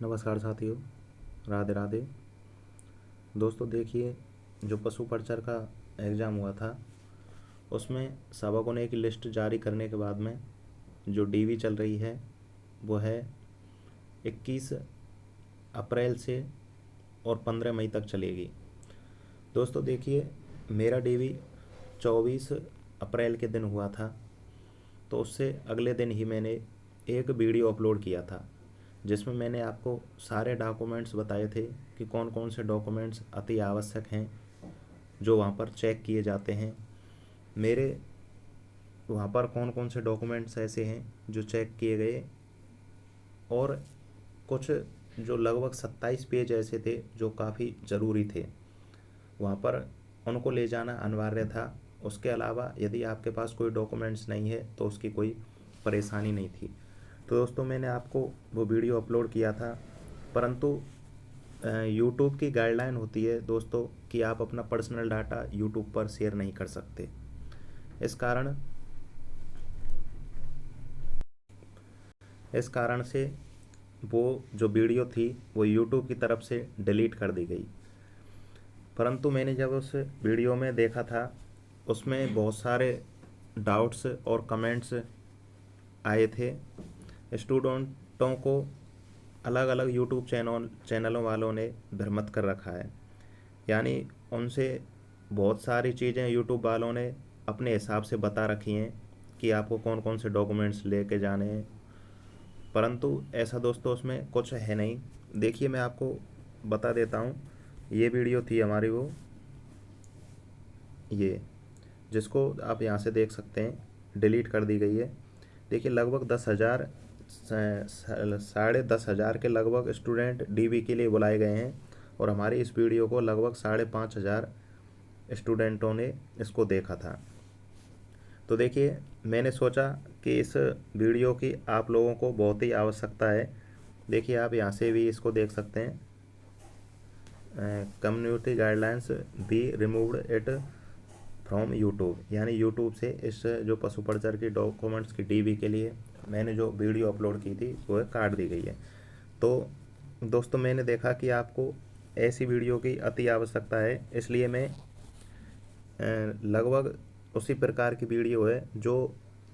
नमस्कार साथियों, राधे राधे। दोस्तों देखिए, जो पशु पर्चर का एग्ज़ाम हुआ था उसमें सबकों ने एक लिस्ट जारी करने के बाद में जो डीवी चल रही है वो है 21 अप्रैल से और 15 मई तक चलेगी। दोस्तों देखिए, मेरा डीवी 24 अप्रैल के दिन हुआ था, तो उससे अगले दिन ही मैंने एक वीडियो अपलोड किया था जिसमें मैंने आपको सारे डॉक्यूमेंट्स बताए थे कि कौन कौन से डॉक्यूमेंट्स अति आवश्यक हैं जो वहाँ पर चेक किए जाते हैं। मेरे वहाँ पर कौन कौन से डॉक्यूमेंट्स ऐसे हैं जो चेक किए गए, और कुछ जो लगभग 27 पेज ऐसे थे जो काफ़ी ज़रूरी थे, वहाँ पर उनको ले जाना अनिवार्य था। उसके अलावा यदि आपके पास कोई डॉक्यूमेंट्स नहीं है तो उसकी कोई परेशानी नहीं थी। तो दोस्तों मैंने आपको वो वीडियो अपलोड किया था, परंतु यूट्यूब की गाइडलाइन होती है दोस्तों कि आप अपना पर्सनल डाटा यूट्यूब पर शेयर नहीं कर सकते। इस कारण से वो जो वीडियो थी वो यूट्यूब की तरफ से डिलीट कर दी गई। परंतु मैंने जब उस वीडियो में देखा था उसमें बहुत सारे डाउट्स और कमेंट्स आए थे। स्टूडेंटों को अलग अलग यूट्यूब चैनलों वालों ने भ्रमित कर रखा है, यानी उनसे बहुत सारी चीज़ें यूट्यूब वालों ने अपने हिसाब से बता रखी हैं कि आपको कौन कौन से डॉक्यूमेंट्स लेके जाने हैं, परंतु ऐसा दोस्तों उसमें कुछ है नहीं। देखिए, मैं आपको बता देता हूँ। ये वीडियो थी हमारी वो, ये जिसको आप यहाँ से देख सकते हैं, डिलीट कर दी गई है। देखिए, लगभग 10,000 10,500 के लगभग स्टूडेंट डीवी के लिए बुलाए गए हैं, और हमारी इस वीडियो को लगभग 5,500 स्टूडेंटों ने इसको देखा था। तो देखिए, मैंने सोचा कि इस वीडियो की आप लोगों को बहुत ही आवश्यकता है। देखिए, आप यहाँ से भी इसको देख सकते हैं। Community guidelines be removed it from YouTube, यानी यूट्यूब से इस जो पशु पर्चर की डॉक्यूमेंट्स की डीवी के लिए मैंने जो वीडियो अपलोड की थी वो काट दी गई है। तो दोस्तों मैंने देखा कि आपको ऐसी वीडियो की अति आवश्यकता है, इसलिए मैं लगभग उसी प्रकार की वीडियो है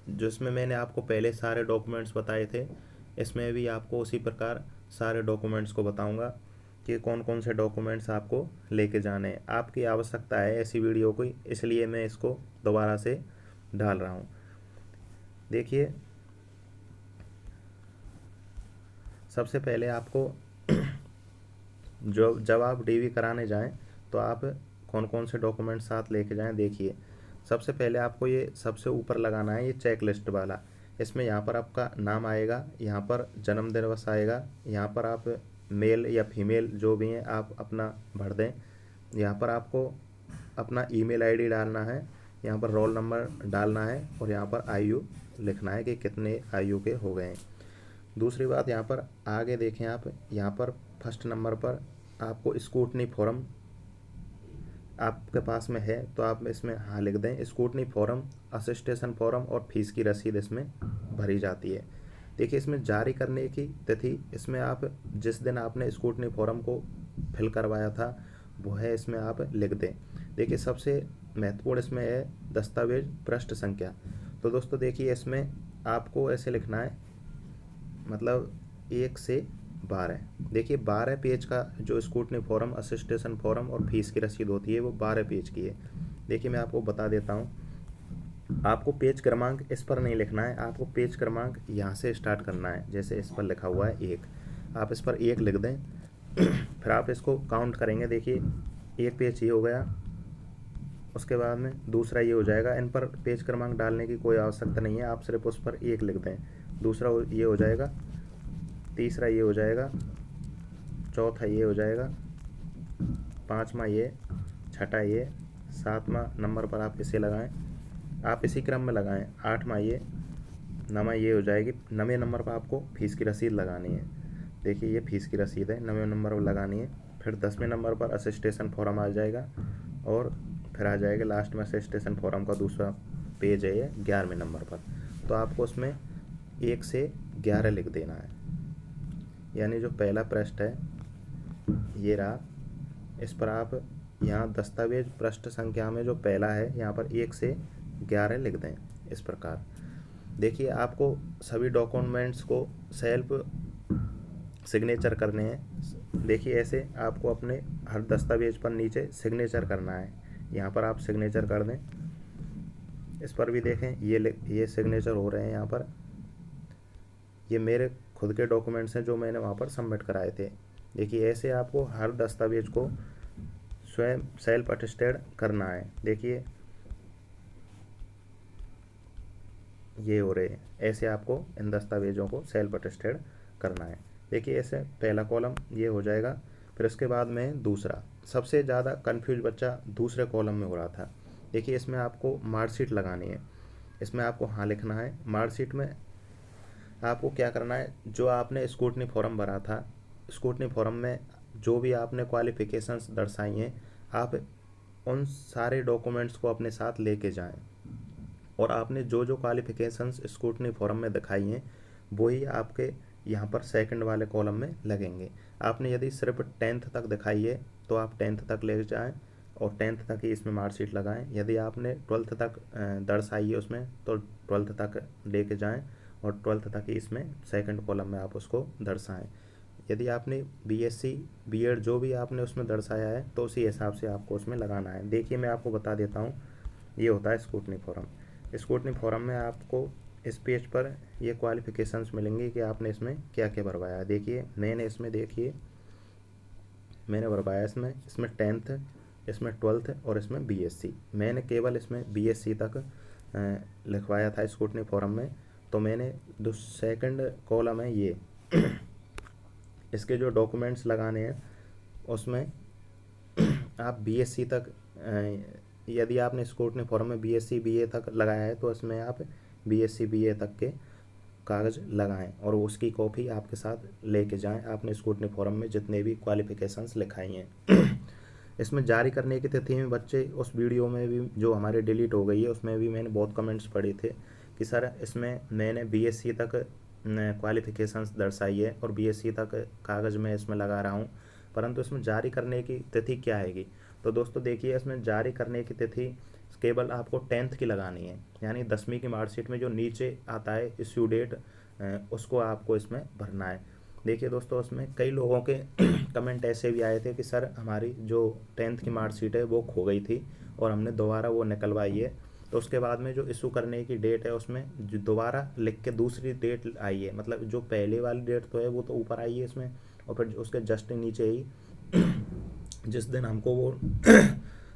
जिसमें मैंने आपको पहले सारे डॉक्यूमेंट्स बताए थे, इसमें भी आपको उसी प्रकार सारे डॉक्यूमेंट्स को बताऊंगा कि कौन कौन से डॉक्यूमेंट्स आपको लेके जाने हैं। आपकी आवश्यकता है ऐसी वीडियो की, इसलिए मैं इसको दोबारा से डाल रहा हूँ। देखिए, सबसे पहले आपको जब आप डीवी कराने जाएं तो आप कौन कौन से डॉक्यूमेंट साथ लेके जाएं। देखिए, सबसे पहले आपको ये सबसे ऊपर लगाना है, ये चेक लिस्ट वाला। इसमें यहाँ पर आपका नाम आएगा, यहाँ पर जन्म दिवस आएगा, यहाँ पर आप मेल या फीमेल जो भी हैं आप अपना भर दें। यहाँ पर आपको अपना ईमेल आईडी डालना है, यहाँ पर रोल नंबर डालना है, और यहाँ पर आयु लिखना है कि कितने आयु के हो गए हैं। दूसरी बात, यहाँ पर आगे देखें आप, यहाँ पर फर्स्ट नंबर पर आपको स्कूटनी फॉर्म आपके पास में है तो आप इसमें हाँ लिख दें। स्कूटनी फॉर्म, असिस्टेशन फॉर्म और फीस की रसीद इसमें भरी जाती है। देखिए, इसमें जारी करने की तिथि, इसमें आप जिस दिन आपने स्कूटनी फॉर्म को फिल करवाया था वो है इसमें आप लिख दें। देखिए, सबसे महत्वपूर्ण इसमें है दस्तावेज पृष्ठ संख्या। तो दोस्तों देखिए, इसमें आपको ऐसे लिखना है, मतलब 1 से 12। देखिए, 12 पेज का जो स्कूटनी फॉर्म, असिस्टेशन फॉर्म और फीस की रसीद होती है वो 12 पेज की है। देखिए, मैं आपको बता देता हूँ। आपको पेज क्रमांक इस पर नहीं लिखना है, आपको पेज क्रमांक यहाँ से स्टार्ट करना है। जैसे इस पर लिखा हुआ है 1, आप इस पर 1 लिख दें। फिर आप इसको काउंट करेंगे। देखिए, 1 पेज ये हो गया, उसके बाद में दूसरा ये हो जाएगा। इन पर पेज क्रमांक डालने की कोई आवश्यकता नहीं है, आप सिर्फ उस पर 1 लिख दें। दूसरा ये हो जाएगा, तीसरा ये हो जाएगा, चौथा ये हो जाएगा, पाँचवा ये, छठा ये, सातवां नंबर पर आप इसे लगाएं, आप इसी क्रम में लगाएं। आठवां ये, नवा ये हो जाएगी। 9वें नंबर पर आपको फीस की रसीद लगानी है। देखिए, ये फीस की रसीद है, 9वें नंबर पर लगानी है। फिर 10वें नंबर पर असिस्टेशन फॉर्म आ जाएगा, और फिर आ जाएगा लास्ट में असिस्टेशन फॉर्म का दूसरा पेज है ये 11वें नंबर पर। तो आपको उसमें 1 से 11 लिख देना है। यानी जो पहला पृष्ठ है ये रहा, इस पर आप यहाँ दस्तावेज पृष्ठ संख्या में जो पहला है यहाँ पर 1 से 11 लिख दें। इस प्रकार देखिए आपको सभी डॉक्यूमेंट्स को सेल्फ सिग्नेचर करने हैं। देखिए ऐसे आपको अपने हर दस्तावेज पर नीचे सिग्नेचर करना है। यहाँ पर आप सिग्नेचर कर दें। इस पर भी देखें ये सिग्नेचर हो रहे हैं। यहाँ पर ये मेरे खुद के डॉक्यूमेंट्स हैं जो मैंने वहाँ पर सबमिट कराए थे। देखिए ऐसे आपको हर दस्तावेज को स्वयं सेल्फ अटेस्टेड करना है। देखिए ये हो रहे हैं, ऐसे आपको इन दस्तावेजों को सेल्फ अटेस्टेड करना है। देखिए ऐसे पहला कॉलम ये हो जाएगा। फिर उसके बाद में दूसरा, सबसे ज़्यादा कंफ्यूज बच्चा दूसरे कॉलम में हो रहा था। देखिए इसमें आपको मार्कशीट लगानी है। इसमें आपको हाँ लिखना है। मार्कशीट में आपको क्या करना है, जो आपने स्क्रूटनी फॉर्म भरा था, स्क्रूटनी फॉर्म में जो भी आपने क्वालिफ़िकेशंस दर्शाई हैं, आप उन सारे डॉक्यूमेंट्स को अपने साथ लेके जाएं और आपने जो जो क्वालिफ़िकेशंस स्क्रूटनी फॉर्म में दिखाई हैं वही आपके यहाँ पर सेकंड वाले कॉलम में लगेंगे। आपने यदि सिर्फ 10th तक दिखाई है तो आप 10th तक ले जाएं और 10th तक ही इसमें मार्कशीट लगाएं। यदि आपने 12th तक दर्शाई है उसमें तो 12th तक लेके जाएं और 12th तक ही इसमें सेकंड कॉलम में आप उसको दर्शाएं। यदि आपने बीएससी बीएड जो भी आपने उसमें दर्शाया है तो उसी हिसाब से आपको उसमें लगाना है। देखिए मैं आपको बता देता हूँ, ये होता है स्क्रूटनी फॉर्म। स्क्रूटनी फॉर्म में आपको इस पेज पर ये क्वालिफ़िकेशंस मिलेंगे कि आपने इसमें क्या क्या भरवाया है। देखिए मैंने इसमें मैंने भरवाया इसमें 10th, इसमें 12th और इसमें बीएससी। मैंने केवल इसमें बीएससी तक लिखवाया था स्क्रूटनी फॉर्म में। तो मैंने जो सेकंड कॉलम है ये इसके जो डॉक्यूमेंट्स लगाने हैं उसमें आप बीएससी तक, यदि आपने स्क्रूटनी फॉर्म में बीएससी बीए तक लगाया है तो इसमें आप बीएससी बीए तक के कागज़ लगाएं और उसकी कॉपी आपके साथ लेके जाएं। आपने स्क्रूटनी फॉर्म में जितने भी क्वालिफ़िकेशंस लिखाई हैं इसमें जारी करने की तिथि में बच्चे, उस वीडियो में भी जो हमारे डिलीट हो गई है उसमें भी मैंने बहुत कमेंट्स पढ़े थे कि सर इसमें मैंने बीएससी तक क्वालिफ़िकेशंस दर्शाई है और बीएससी तक कागज़ में इसमें लगा रहा हूँ, परंतु इसमें जारी करने की तिथि क्या आएगी। तो दोस्तों देखिए इसमें जारी करने की तिथि केवल आपको 10th की लगानी है, यानी 10वीं की मार्कशीट में जो नीचे आता है इश्यू डेट उसको आपको इसमें भरना है। देखिए दोस्तों उसमें कई लोगों के कमेंट ऐसे भी आए थे कि सर हमारी जो 10th की मार्कशीट है वो खो गई थी और हमने दोबारा वो निकलवाई है, तो उसके बाद में जो इशू करने की डेट है उसमें जो दोबारा लिख के दूसरी डेट आई है, मतलब जो पहले वाली डेट तो है वो तो ऊपर आई है इसमें और फिर उसके जस्ट नीचे ही जिस दिन हमको वो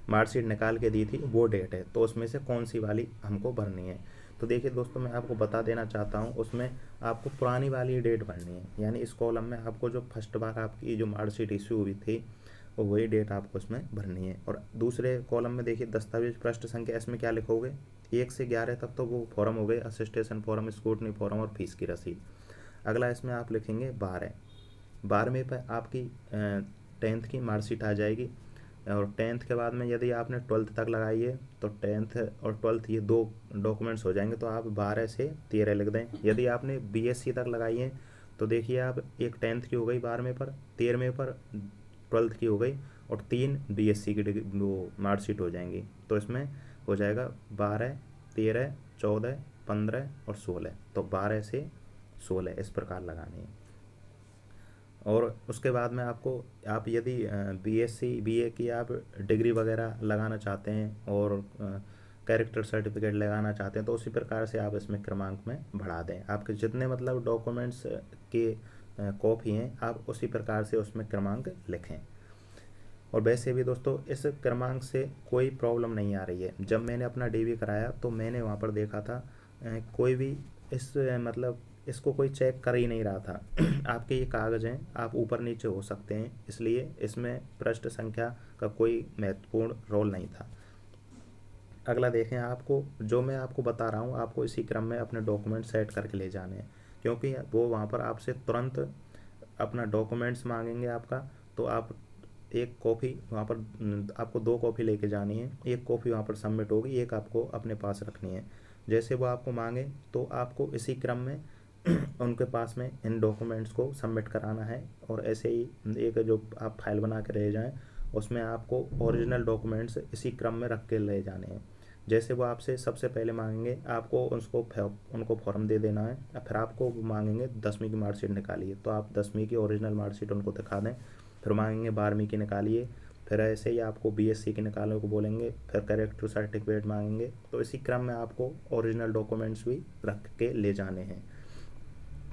मार्कशीट निकाल के दी थी वो डेट है, तो उसमें से कौन सी वाली हमको भरनी है। तो देखिए दोस्तों मैं आपको बता देना चाहता हूँ उसमें आपको पुरानी वाली डेट भरनी है, यानी इस कॉलम में आपको जो फर्स्ट बार आपकी जो मार्कशीट इशू हुई थी वो वही डेट आपको इसमें भरनी है। और दूसरे कॉलम में देखिए दस्तावेज पृष्ठ संख्या, इसमें क्या लिखोगे 1 से 11 तक तो वो फॉर्म हो गए, असिस्टेशन फॉर्म, स्क्रूटनी फॉर्म और फीस की रसीद। अगला इसमें आप लिखेंगे 12वें पर आपकी 10th की मार्कशीट आ जाएगी और 10th के बाद में यदि आपने 12th तक लगाई है तो 10th और 12th ये दो डॉक्यूमेंट्स हो जाएंगे, तो आप 12 से 13 लिख दें। यदि आपने बीएससी तक लगाई है तो देखिए आप एक 10th की हो गई 12वें पर, 13वें पर 12th की हो गई और 3 बीएससी की वो मार्कशीट हो जाएंगी। तो इसमें हो जाएगा 12, 13, 14, 15 और 16, तो 12 से 16 इस प्रकार लगानी है। और उसके बाद में आपको, आप यदि बीएससी बीए की आप डिग्री वगैरह लगाना चाहते हैं और कैरेक्टर सर्टिफिकेट लगाना चाहते हैं तो उसी प्रकार से आप इसमें क्रमांक में बढ़ा दें। आपके जितने मतलब डॉक्यूमेंट्स के कॉपी हैं आप उसी प्रकार से उसमें क्रमांक लिखें। और वैसे भी दोस्तों इस क्रमांक से कोई प्रॉब्लम नहीं आ रही है। जब मैंने अपना डीवी कराया तो मैंने वहाँ पर देखा था कोई भी इस मतलब इसको कोई चेक कर ही नहीं रहा था आपके ये कागज़ हैं, आप ऊपर नीचे हो सकते हैं, इसलिए इसमें पृष्ठ संख्या का कोई महत्वपूर्ण रोल नहीं था। अगला देखें, आपको जो मैं आपको बता रहा हूँ आपको इसी क्रम में अपने डॉक्यूमेंट सेट करके ले जाने हैं, क्योंकि वो वहाँ पर आपसे तुरंत अपना डॉक्यूमेंट्स मांगेंगे आपका। तो आप एक कॉपी वहाँ पर आपको 2 कॉपी लेके जानी है, एक कॉपी वहाँ पर सबमिट होगी, एक आपको अपने पास रखनी है। जैसे वो आपको मांगे तो आपको इसी क्रम में उनके पास में इन डॉक्यूमेंट्स को सबमिट कराना है। और ऐसे ही एक जो आप फाइल बना के ले जाएं, उसमें आपको ओरिजिनल डॉक्यूमेंट्स इसी क्रम में रख के ले जाने हैं। जैसे वो आपसे सबसे पहले मांगेंगे, आपको उनको फॉर्म दे देना है। फिर आपको वो मांगेंगे 10वीं की मार्कशीट निकालिए, तो आप 10वीं की ओरिजिनल मार्कशीट उनको दिखा दें। फिर मांगेंगे 12वीं की निकालिए। फिर ऐसे ही आपको बीएससी की निकालने को बोलेंगे। फिर कैरेक्टर सर्टिफिकेट मांगेंगे। तो इसी क्रम में आपको ओरिजिनल डॉक्यूमेंट्स भी रख के ले जाने हैं।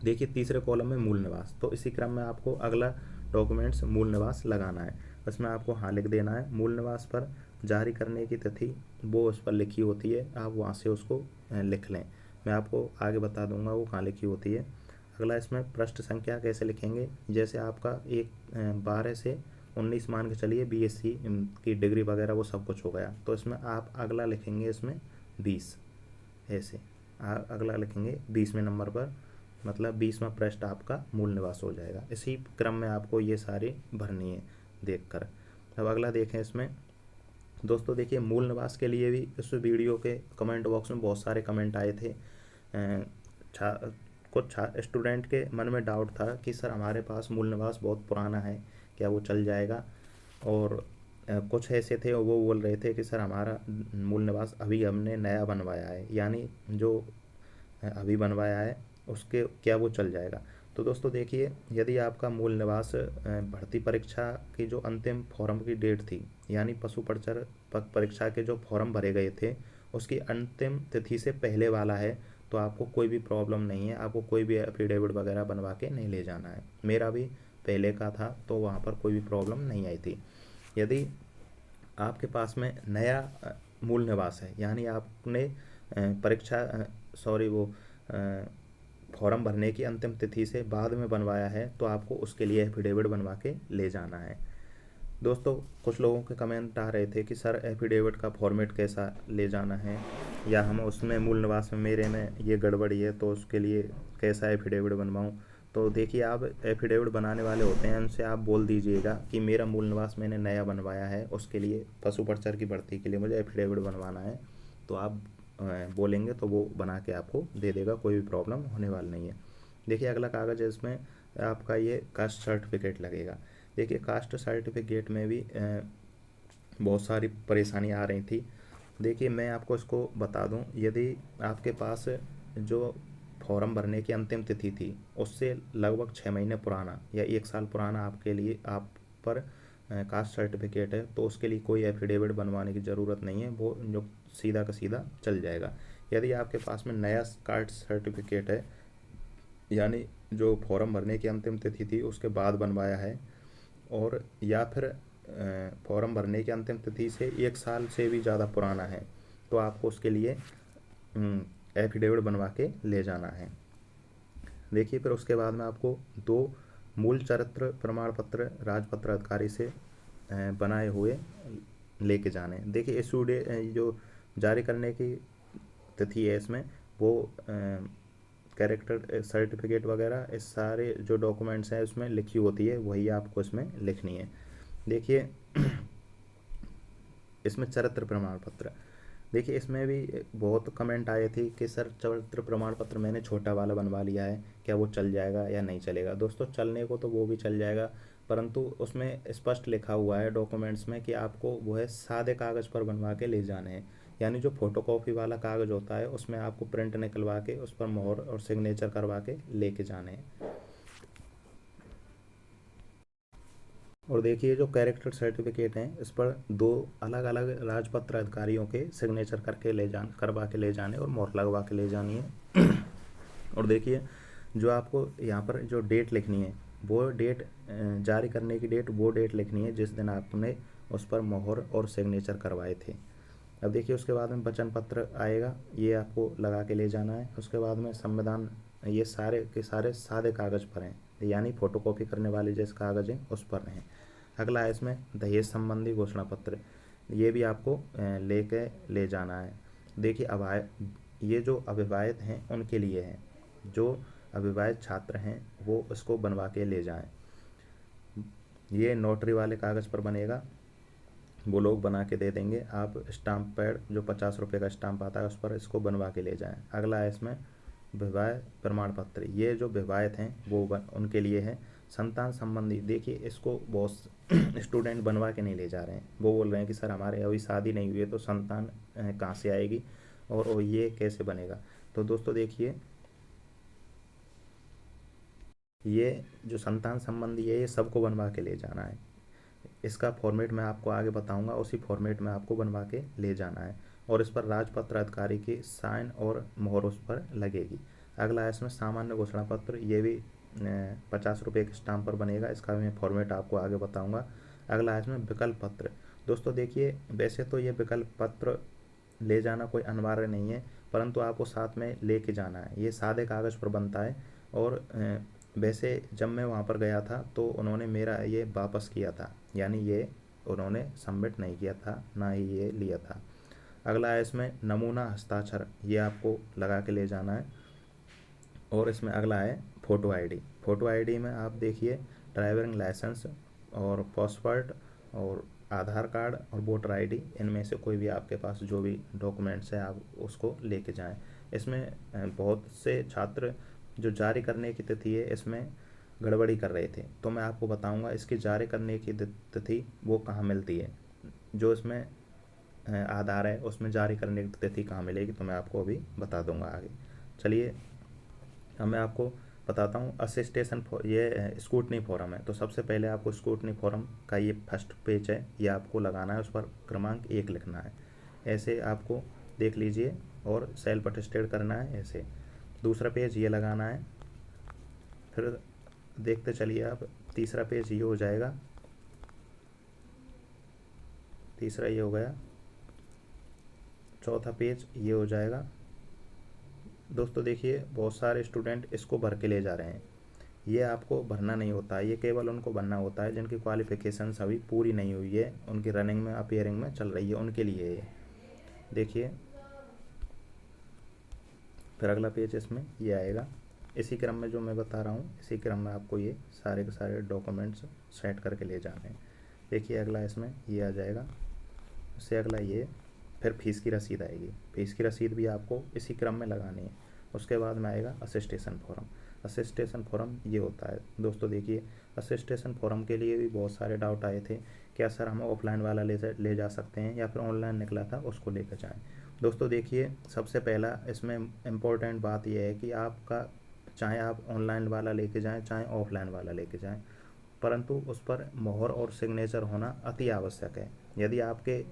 देखिए तीसरे कॉलम में मूल निवास, तो इसी क्रम में आपको अगला डॉक्यूमेंट्स मूल निवास लगाना है। उसमें आपको हाँ लिख देना है। मूल निवास पर जारी करने की तिथि वो उस पर लिखी होती है, आप वहाँ से उसको लिख लें। मैं आपको आगे बता दूंगा वो कहाँ लिखी होती है। अगला इसमें पृष्ठ संख्या कैसे लिखेंगे, जैसे आपका 12 से 19 मान के चलिए, बीएससी की डिग्री वगैरह वो सब कुछ हो गया, तो इसमें आप अगला लिखेंगे इसमें 20। ऐसे अगला लिखेंगे 20वें नंबर पर, मतलब 20वां पृष्ठ आपका मूल निवास हो जाएगा। इसी क्रम में आपको ये सारी भरनी है देखकर। अब अगला देखें इसमें दोस्तों, देखिए मूल निवास के लिए भी इस वीडियो के कमेंट बॉक्स में बहुत सारे कमेंट आए थे। कुछ स्टूडेंट के मन में डाउट था कि सर हमारे पास मूल निवास बहुत पुराना है, क्या वो चल जाएगा। और कुछ ऐसे थे वो बोल रहे थे कि सर हमारा मूल निवास अभी हमने नया बनवाया है, यानी जो अभी बनवाया है उसके क्या वो चल जाएगा। तो दोस्तों देखिए, यदि आपका मूल निवास भर्ती परीक्षा की जो अंतिम फॉर्म की डेट थी, यानी पशु प्रचर परीक्षा के जो फॉर्म भरे गए थे उसकी अंतिम तिथि से पहले वाला है, तो आपको कोई भी प्रॉब्लम नहीं है, आपको कोई भी एफिडेविट वगैरह बनवा के नहीं ले जाना है। मेरा भी पहले का था तो वहाँ पर कोई भी प्रॉब्लम नहीं आई थी। यदि आपके पास में नया मूल निवास है, यानी आपने परीक्षा सॉरी वो फॉर्म भरने की अंतिम तिथि से बाद में बनवाया है, तो आपको उसके लिए एफिडेविट बनवा के ले जाना है। दोस्तों कुछ लोगों के कमेंट आ रहे थे कि सर एफिडेविट का फॉर्मेट कैसा ले जाना है, या हम उसमें मूल निवास में मेरे में ये गड़बड़ी है तो उसके लिए कैसा एफिडेविट बनवाऊँ। तो देखिए, आप एफिडेविट बनाने वाले होते हैं, उनसे आप बोल दीजिएगा कि मेरा मूल निवास मैंने नया बनवाया है, उसके लिए पशु प्रचर की भर्ती के लिए मुझे एफिडेविट बनवाना है। तो आप बोलेंगे तो वो बना के आपको दे देगा, कोई भी प्रॉब्लम होने वाली नहीं है। देखिए अगला कागज़ है, इसमें आपका ये कास्ट सर्टिफिकेट लगेगा। देखिए कास्ट सर्टिफिकेट में भी बहुत सारी परेशानी आ रही थी। देखिए मैं आपको इसको बता दूं, यदि आपके पास जो फॉर्म भरने की अंतिम तिथि थी उससे लगभग 6 महीने पुराना या 1 साल पुराना आपके लिए आप पर कास्ट सर्टिफिकेट है, तो उसके लिए कोई एफिडेविट बनवाने की ज़रूरत नहीं है, वो जो सीधा का सीधा चल जाएगा। यदि आपके पास में नया कास्ट सर्टिफिकेट है, यानी जो फॉर्म भरने की अंतिम तिथि थी उसके बाद बनवाया है, और या फिर फॉर्म भरने की अंतिम तिथि से 1 साल से भी ज़्यादा पुराना है, तो आपको उसके लिए एफिडेविट बनवा के ले जाना है। देखिए फिर उसके बाद में आपको 2 मूल चरित्र प्रमाण पत्र राजपत्र अधिकारी से बनाए हुए लेके जाने हैं। देखिए इशू जो जारी करने की तिथि है इसमें वो कैरेक्टर सर्टिफिकेट वगैरह इस सारे जो डॉक्यूमेंट्स हैं उसमें लिखी होती है, वही आपको इसमें लिखनी है। देखिए इसमें चरित्र प्रमाण पत्र, देखिए इसमें भी बहुत कमेंट आए थे कि सर चरित्र प्रमाण पत्र मैंने छोटा वाला बनवा लिया है, क्या वो चल जाएगा या नहीं चलेगा। दोस्तों चलने को तो वो भी चल जाएगा, परंतु उसमें स्पष्ट लिखा हुआ है डॉक्यूमेंट्स में कि आपको वो है सादे कागज़ पर बनवा के ले जाने हैं, यानी जो फोटोकॉपी वाला कागज़ होता है उसमें आपको प्रिंट निकलवा के उस पर मोहर और सिग्नेचर करवा के लेके जाने हैं। और देखिए जो कैरेक्टर सर्टिफिकेट हैं इस पर 2 अलग अलग राजपत्र अधिकारियों के सिग्नेचर करवा के ले जाने और मोहर लगवा के ले जानी है। और देखिए जो आपको यहाँ पर जो डेट लिखनी है वो डेट जारी करने की डेट वो डेट लिखनी है जिस दिन आपने उस पर मोहर और सिग्नेचर करवाए थे। अब देखिए उसके बाद में वचन पत्र आएगा, ये आपको लगा के ले जाना है। उसके बाद में संविधान, ये सारे के सारे सादे कागज़ पर हैं, यानी फ़ोटोकॉपी करने वाले जैसे कागज़ हैं उस पर हैं। अगला है इसमें दहेज संबंधी घोषणा पत्र, ये भी आपको लेके ले जाना है। देखिए ये जो अविवाहित हैं उनके लिए है, जो अविवाहित छात्र हैं वो इसको बनवा के ले जाएं। ये नोटरी वाले कागज़ पर बनेगा, वो लोग बना के दे देंगे। आप स्टाम्प पैड जो 50 रुपये का स्टाम्प आता है उस पर इसको बनवा के ले जाएं। अगला है इसमें विवाह प्रमाण पत्र, ये जो विवाहित हैं वो उनके लिए है। संतान संबंधी, देखिए इसको बहुत स्टूडेंट बनवा के नहीं ले जा रहे हैं, वो बोल रहे हैं कि सर हमारे अभी शादी नहीं हुई है तो संतान कहाँ से आएगी और ये कैसे बनेगा। तो दोस्तों देखिए, ये जो संतान संबंधी है ये सबको बनवा के ले जाना है। इसका फॉर्मेट मैं आपको आगे बताऊंगा, उसी फॉर्मेट में आपको बनवा के ले जाना है और इस पर राजपत्र अधिकारी की साइन और मोहर उस पर लगेगी। अगला है इसमें सामान्य घोषणा पत्र, ये भी 50 रुपये के स्टाम्प पर बनेगा, इसका भी मैं फॉर्मेट आपको आगे बताऊंगा। अगला है इसमें विकल्प पत्र। दोस्तों देखिए, वैसे तो ये विकल्प पत्र ले जाना कोई अनिवार्य नहीं है, परंतु आपको साथ में लेके जाना है। ये सादे कागज़ पर बनता है और वैसे जब मैं वहाँ पर गया था तो उन्होंने मेरा ये वापस किया था, यानी ये उन्होंने सबमिट नहीं किया था, ना ही ये लिया था। अगला है इसमें नमूना हस्ताक्षर, ये आपको लगा के ले जाना है। और इसमें अगला है फ़ोटो आईडी। फ़ोटो आईडी में आप देखिए ड्राइविंग लाइसेंस और पासपोर्ट और आधार कार्ड और वोटर आईडी, इनमें से कोई भी आपके पास जो भी डॉक्यूमेंट्स है आप उसको लेके जाएं। इसमें बहुत से छात्र जो जारी करने की तिथि है इसमें गड़बड़ी कर रहे थे, तो मैं आपको बताऊंगा इसकी जारी करने की तिथि वो कहाँ मिलती है। जो इसमें आधार है उसमें जारी करने की तिथि कहाँ मिलेगी, तो मैं आपको अभी बता दूंगा आगे। चलिए अब मैं आपको बताता हूँ असिस्टेशन ये स्कूटनी फॉरम है। तो सबसे पहले आपको स्कूटनी फॉरम का ये फर्स्ट पेज है, ये आपको लगाना है, उस पर क्रमांक 1 लिखना है। ऐसे आपको देख लीजिए और सेल्फ अटेस्टेड करना है ऐसे। दूसरा पेज ये लगाना है, फिर देखते चलिए आप, तीसरा पेज ये हो जाएगा, तीसरा ये हो गया, चौथा पेज ये हो जाएगा। दोस्तों देखिए बहुत सारे स्टूडेंट इसको भर के ले जा रहे हैं, ये आपको भरना नहीं होता है, ये केवल उनको भरना होता है जिनकी क्वालिफिकेशन अभी पूरी नहीं हुई है, उनकी रनिंग में अपियरिंग में चल रही है, उनके लिए ये देखिए। फिर अगला पेज इसमें ये आएगा, इसी क्रम में जो मैं बता रहा हूँ इसी क्रम में आपको ये सारे के सारे डॉक्यूमेंट्स सेट करके ले जाने हैं। देखिए अगला इसमें ये आ जाएगा, उससे अगला ये, फिर फीस की रसीद आएगी, फीस की रसीद भी आपको इसी क्रम में लगानी है। उसके बाद में आएगा असिस्टेशन फॉरम। असिस्टेशन फॉरम ये होता है दोस्तों, देखिए असिस्टेशन फॉरम के लिए भी बहुत सारे डाउट आए थे, क्या सर हम ऑफलाइन वाला ले जा सकते हैं या फिर ऑनलाइन निकला था उसको लेकर जाएँ। दोस्तों देखिए सबसे पहला इसमें इम्पोर्टेंट बात यह है कि आपका, चाहे आप ऑनलाइन वाला लेके जाएँ चाहे ऑफलाइन वाला लेके जाएँ, परंतु उस पर मोहर और सिग्नेचर होना अति आवश्यक है। यदि आपके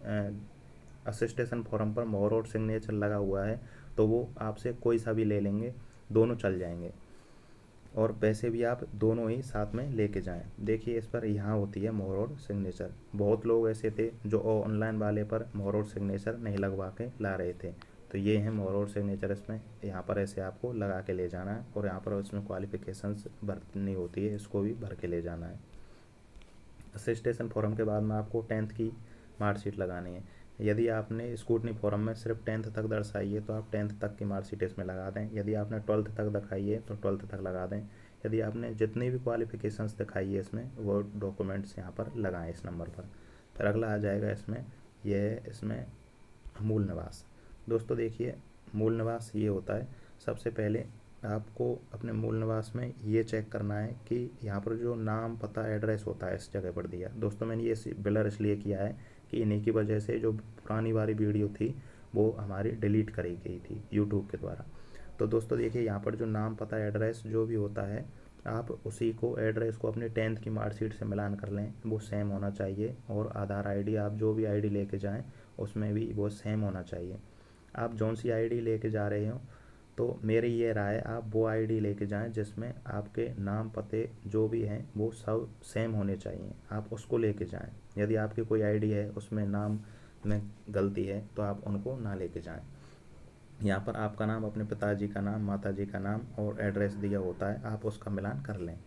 असिस्टेशन फॉर्म पर मोहर और सिग्नेचर लगा हुआ है तो वो आपसे कोई सा भी ले लेंगे, दोनों चल जाएंगे, और पैसे भी आप दोनों ही साथ में लेके जाएं। देखिए इस पर यहाँ होती है मोहर और सिग्नेचर, बहुत लोग ऐसे थे जो ऑनलाइन वाले पर मोहर और सिग्नेचर नहीं लगवा के ला रहे थे, तो ये है मोहर और सिग्नेचर, इसमें यहाँ पर ऐसे आपको लगा के ले जाना है और यहाँ पर इसमें क्वालिफिकेशंस भरनी होती है, इसको भी भर के ले जाना है। असिस्टेशन फॉर्म के बाद में आपको 10th की मार्कशीट लगानी है। यदि आपने स्कूटनी फॉर्म में सिर्फ 10th तक दर्शाई है तो आप 10th तक की मार्कशीट इसमें लगा दें, यदि आपने 12th तक दिखाई है तो 12th तक लगा दें, यदि आपने जितनी भी क्वालिफिकेशंस दिखाई है इसमें वो डॉक्यूमेंट्स यहाँ पर लगाएं इस नंबर पर। फिर अगला आ जाएगा इसमें, यह है इसमें मूल निवास। दोस्तों देखिए मूल निवास ये होता है, सबसे पहले आपको अपने मूल निवास में ये चेक करना है कि यहाँ पर जो नाम पता एड्रेस होता है इस जगह पर दिया। दोस्तों मैंने ये ब्लर इसलिए किया है कि इन्हीं की वजह से जो पुरानी वाली वीडियो थी वो हमारी डिलीट करी गई थी यूट्यूब के द्वारा। तो दोस्तों देखिए यहाँ पर जो नाम पता एड्रेस जो भी होता है, आप उसी को एड्रेस को अपने 10th की मार्कशीट से मिलान कर लें, वो सेम होना चाहिए। और आधार आईडी आप जो भी आईडी लेके जाएं उसमें भी वो सेम होना चाहिए। आप जौन सी आईडी लेके जा रहे हो तो मेरी ये राय, आप वो आईडी लेके जाएं जिसमें आपके नाम पते जो भी हैं वो सब सेम होने चाहिए, आप उसको लेके जाएं। यदि आपकी कोई आईडी है उसमें नाम में गलती है तो आप उनको ना लेके जाएं। यहाँ पर आपका नाम, अपने पिताजी का नाम, माताजी का नाम और एड्रेस दिया होता है, आप उसका मिलान कर लें,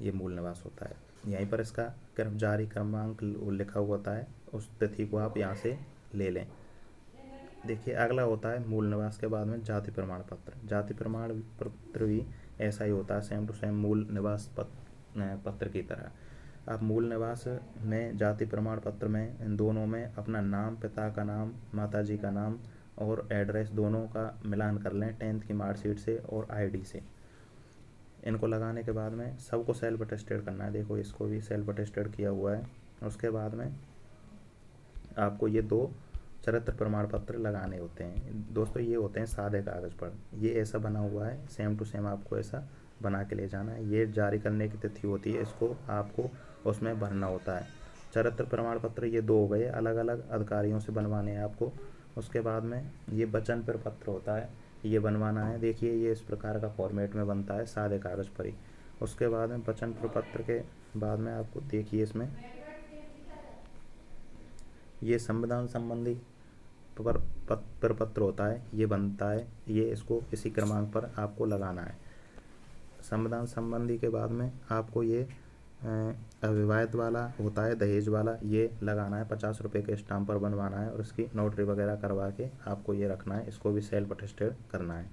ये मूल निवास होता है। यहीं पर इसका कर्मचारी क्रमांक लिखा हुआ होता है, उस तिथि को आप यहाँ से ले लें। देखिए अगला होता है मूल निवास के बाद में जाति प्रमाण पत्र। जाति प्रमाण पत्र भी ऐसा ही होता है, सेम टू सेम मूल निवास पत्र की तरह। आप मूल निवास में, जाति प्रमाण पत्र में, इन दोनों में अपना नाम, पिता का नाम, माताजी का नाम और एड्रेस दोनों का मिलान कर लें 10th की मार्कशीट से और आईडी से। इनको लगाने के बाद में सबको सेल्फ अटेस्टेड करना है। देखो इसको भी सेल्फ अटेस्टेड किया हुआ है। उसके बाद में आपको ये 2 चरित्र प्रमाण पत्र लगाने होते हैं दोस्तों। ये होते हैं सादे कागज़ पर, ये ऐसा बना हुआ है, सेम टू सेम आपको ऐसा बना के ले जाना है। ये जारी करने की तिथि होती है, इसको आपको उसमें भरना होता है। चरित्र प्रमाण पत्र ये 2 हो गए, अलग अलग अधिकारियों से बनवाने हैं आपको। उसके बाद में ये वचन प्रपत्र होता है, ये बनवाना है। देखिए ये इस प्रकार का फॉर्मेट में बनता है, सादे कागज़ पर ही। उसके बाद में वचन प्रपत्र के बाद में आपको देखिए इसमें ये संविधान संबंधी प्रपत्र होता है, ये बनता है। ये इसको इसी क्रमांक पर आपको लगाना है। संविधान संबंधी के बाद में आपको ये अविवाहित वाला होता है, दहेज वाला, ये लगाना है। 50 रुपये के स्टाम्प पर बनवाना है और इसकी नोटरी वगैरह करवा के आपको ये रखना है। इसको भी सेल्फ अटेस्टेड करना है।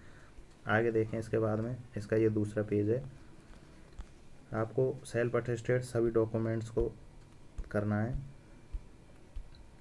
आगे देखें इसके बाद में इसका ये दूसरा पेज है। आपको सेल्फ अटेस्टेड सभी डॉक्यूमेंट्स को करना है।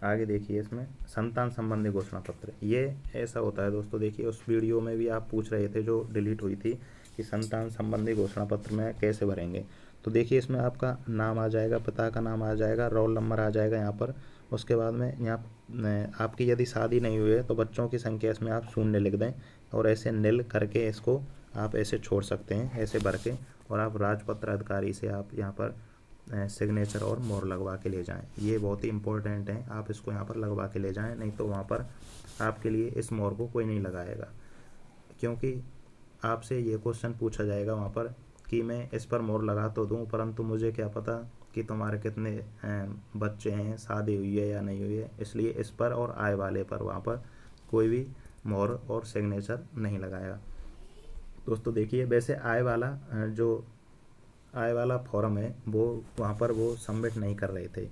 आगे देखिए इसमें संतान संबंधी घोषणा पत्र, ये ऐसा होता है दोस्तों। देखिए उस वीडियो में भी आप पूछ रहे थे जो डिलीट हुई थी कि संतान संबंधी घोषणा पत्र में कैसे भरेंगे। तो देखिए इसमें आपका नाम आ जाएगा, पिता का नाम आ जाएगा, रोल नंबर आ जाएगा यहाँ पर। उसके बाद में यहाँ आपकी यदि शादी नहीं हुई है तो बच्चों की संख्या इसमें आप 0 लिख दें और ऐसे नील करके इसको आप ऐसे छोड़ सकते हैं, ऐसे भर के। और आप राजपत्र अधिकारी से आप यहाँ पर सिग्नेचर और मोहर लगवा के ले जाएं। ये बहुत ही इम्पोर्टेंट है, आप इसको यहाँ पर लगवा के ले जाएं, नहीं तो वहाँ पर आपके लिए इस मोहर को कोई नहीं लगाएगा। क्योंकि आपसे ये क्वेश्चन पूछा जाएगा वहाँ पर कि मैं इस पर मोहर लगा तो दूँ, परंतु मुझे क्या पता कि तुम्हारे कितने बच्चे हैं, शादी हुई है या नहीं हुई है। इसलिए इस पर और आय वाले पर वहाँ पर कोई भी मोहर और सिग्नेचर नहीं लगाएगा। दोस्तों देखिए वैसे आय वाला फॉर्म है वो वहाँ पर वो सबमिट नहीं कर रहे थे।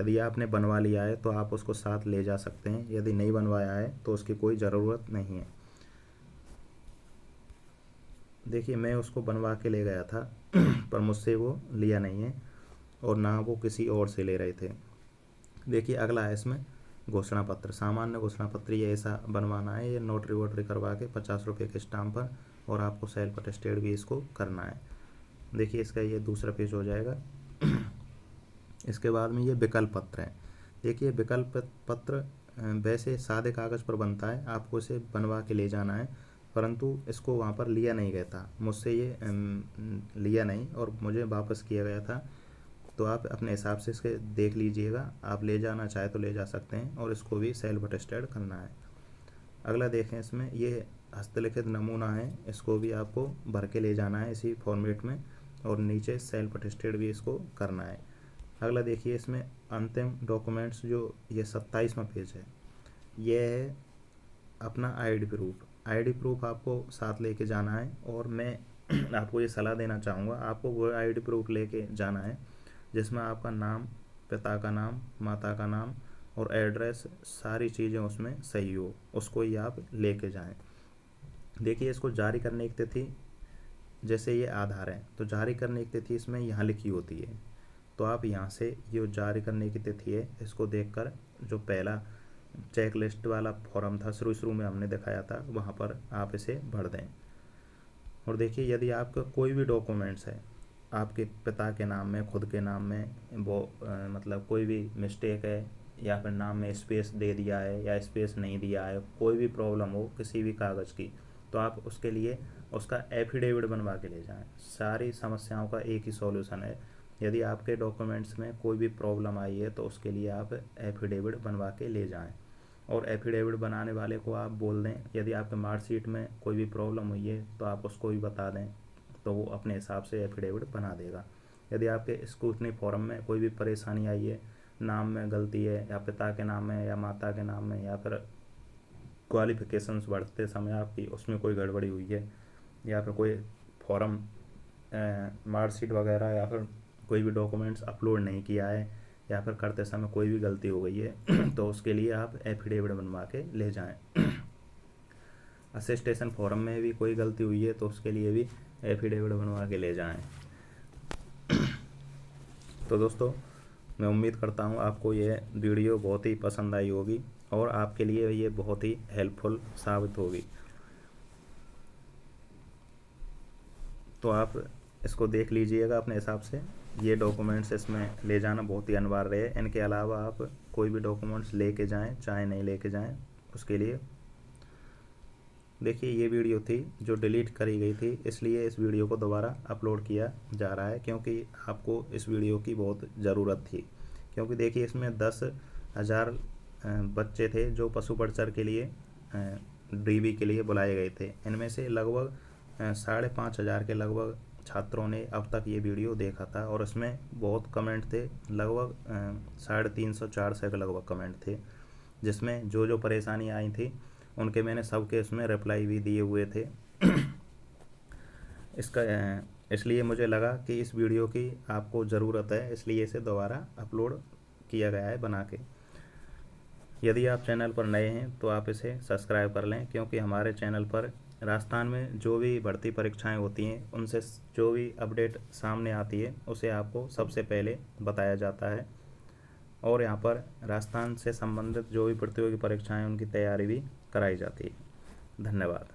यदि आपने बनवा लिया है तो आप उसको साथ ले जा सकते हैं, यदि नहीं बनवाया है तो उसकी कोई ज़रूरत नहीं है। देखिए मैं उसको बनवा के ले गया था पर मुझसे वो लिया नहीं है और ना वो किसी और से ले रहे थे। देखिए अगला है इसमें घोषणा पत्र, सामान्य घोषणा पत्र, ये ऐसा बनवाना है। ये नोटरी वोटरी करवा के 50 रुपये के स्टाम्प पर, और आपको सेल्फ अटेस्टेड भी इसको करना है। देखिए इसका ये दूसरा पेज हो जाएगा। इसके बाद में ये विकल्प पत्र है। देखिए विकल्प पत्र वैसे सादे कागज़ पर बनता है, आपको इसे बनवा के ले जाना है, परंतु इसको वहाँ पर लिया नहीं गया था, मुझसे ये लिया नहीं और मुझे वापस किया गया था। तो आप अपने हिसाब से इसके देख लीजिएगा, आप ले जाना चाहे तो ले जा सकते हैं और इसको भी सेल्फ अटेस्टेड करना है। अगला देखें इसमें ये हस्तलिखित नमूना है, इसको भी आपको भर के ले जाना है इसी फॉर्मेट में और नीचे सेल्फ अटेस्टेड भी इसको करना है। अगला देखिए इसमें अंतिम डॉक्यूमेंट्स, जो ये 27वां पेज है, ये है अपना आईडी प्रूफ। आईडी प्रूफ आपको साथ लेके जाना है और मैं आपको ये सलाह देना चाहूँगा, आपको वो आईडी प्रूफ लेके जाना है जिसमें आपका नाम, पिता का नाम, माता का नाम और एड्रेस, सारी चीज़ें उसमें सही हो, उसको ही आप लेके जाएं। देखिए इसको जारी करने की तिथि, जैसे ये आधार है तो जारी करने की तिथि इसमें यहाँ लिखी होती है, तो आप यहाँ से ये जारी करने की तिथि है इसको देखकर जो पहला चेक लिस्ट वाला फॉर्म था शुरू में हमने दिखाया था वहाँ पर आप इसे भर दें। और देखिए यदि आपका कोई भी डॉक्यूमेंट्स है आपके पिता के नाम में, खुद के नाम में, वो मतलब कोई भी मिस्टेक है या फिर नाम में स्पेस दे दिया है या स्पेस नहीं दिया है, कोई भी प्रॉब्लम हो किसी भी कागज़ की, तो आप उसके लिए उसका एफिडेविट बनवा के ले जाएं। सारी समस्याओं का एक ही सॉल्यूशन है। यदि आपके डॉक्यूमेंट्स में कोई भी प्रॉब्लम आई है तो उसके लिए आप एफिडेविट बनवा के ले जाएं और एफिडेविट बनाने वाले को आप बोल दें, यदि आपके मार्कशीट में कोई भी प्रॉब्लम हुई है तो आप उसको भी बता दें, तो वो अपने हिसाब से एफिडेविट बना देगा। यदि आपके स्क्रूटनी फॉर्म में कोई भी परेशानी आई है, नाम में गलती है या पिता के नाम में या माता के नाम में, या फिर क्वालिफ़िकेशंस बढ़ते समय आपकी उसमें कोई गड़बड़ी हुई है, या फिर कोई फॉर्म मार्कशीट वगैरह या फिर कोई भी डॉक्यूमेंट्स अपलोड नहीं किया है या फिर करते समय कोई भी गलती हो गई है तो उसके लिए आप एफिडेविट बनवा के ले जाएं। असिस्टेशन फॉर्म में भी कोई गलती हुई है तो उसके लिए भी एफिडेविट बनवा के ले जाएं। तो दोस्तों मैं उम्मीद करता हूँ आपको यह वीडियो बहुत ही पसंद आई होगी और आपके लिए ये बहुत ही हेल्पफुल साबित होगी। तो आप इसको देख लीजिएगा अपने हिसाब से। ये डॉक्यूमेंट्स इसमें ले जाना बहुत ही अनिवार्य है। इनके अलावा आप कोई भी डॉक्यूमेंट्स लेके जाएं चाहे नहीं लेके जाएं, उसके लिए देखिए ये वीडियो थी जो डिलीट करी गई थी, इसलिए इस वीडियो को दोबारा अपलोड किया जा रहा है, क्योंकि आपको इस वीडियो की बहुत ज़रूरत थी। क्योंकि देखिए इसमें 10,000 बच्चे थे जो पशु परिचर के लिए डीबी के लिए बुलाए गए थे। इनमें से लगभग 5,500 के लगभग छात्रों ने अब तक ये वीडियो देखा था, और इसमें बहुत कमेंट थे, लगभग 350-400 के लगभग कमेंट थे, जिसमें जो जो परेशानी आई थी उनके मैंने सबके इसमें रिप्लाई भी दिए हुए थे। इसका इसलिए मुझे लगा कि इस वीडियो की आपको ज़रूरत है, इसलिए इसे दोबारा अपलोड किया गया है बना के। यदि आप चैनल पर नए हैं तो आप इसे सब्सक्राइब कर लें, क्योंकि हमारे चैनल पर राजस्थान में जो भी भर्ती परीक्षाएं होती हैं उनसे जो भी अपडेट सामने आती है उसे आपको सबसे पहले बताया जाता है, और यहाँ पर राजस्थान से संबंधित जो भी प्रतियोगी परीक्षाएं उनकी तैयारी भी कराई जाती है। धन्यवाद।